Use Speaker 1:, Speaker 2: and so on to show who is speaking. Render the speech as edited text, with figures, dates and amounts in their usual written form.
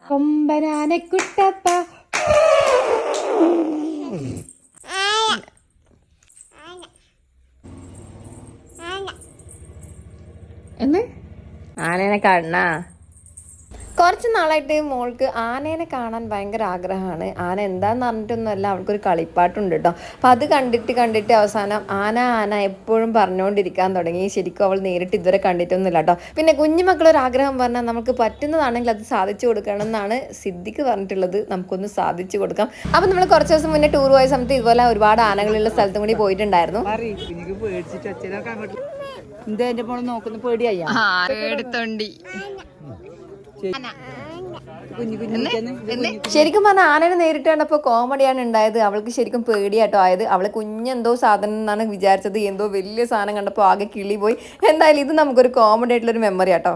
Speaker 1: കൊമ്പനാനക്കുട്ടപ്പ എന്ന് ആനേനെ കാണണ. കുറച്ച് നാളായിട്ട് മോൾക്ക് ആനേനെ കാണാൻ ഭയങ്കര ആഗ്രഹമാണ്. ആന എന്താന്ന് പറഞ്ഞിട്ടൊന്നുമല്ല, അവൾക്കൊരു കളിപ്പാട്ടുണ്ട് കേട്ടോ. അപ്പം അത് കണ്ടിട്ട് അവസാനം ആന ആന എപ്പോഴും പറഞ്ഞുകൊണ്ടിരിക്കാൻ തുടങ്ങി. ശരിക്കും അവൾ നേരിട്ട് ഇതുവരെ കണ്ടിട്ടൊന്നുമില്ല കേട്ടോ. പിന്നെ കുഞ്ഞുമക്കളൊരു ആഗ്രഹം പറഞ്ഞാൽ നമുക്ക് പറ്റുന്നതാണെങ്കിൽ അത് സാധിച്ചു കൊടുക്കണം എന്നാണ് സിദ്ദിഖ് പറഞ്ഞിട്ടുള്ളത്. നമുക്കൊന്ന് സാധിച്ചു കൊടുക്കാം. അപ്പം നമ്മൾ കുറച്ച് ദിവസം മുന്നേ ടൂർ പോയ സമയത്ത് ഇതുപോലെ ഒരുപാട് ആനകളുള്ള സ്ഥലത്തും കൂടി പോയിട്ടുണ്ടായിരുന്നു. ശരിക്കും പറഞ്ഞാൽ ആനനെ നേരിട്ട് കണ്ടപ്പോൾ കോമഡിയാണ് ഉണ്ടായത്. അവൾക്ക് ശരിക്കും പേടിയാട്ടോ ആയത്. അവള് കുഞ്ഞെന്തോ സാധനം എന്നാണ് വിചാരിച്ചത്. എന്തോ വലിയ സാധനം കണ്ടപ്പോൾ ആകെ കിളി പോയി. എന്തായാലും ഇത് നമുക്കൊരു കോമഡി ആയിട്ടുള്ളൊരു മെമ്മറി ആട്ടോ.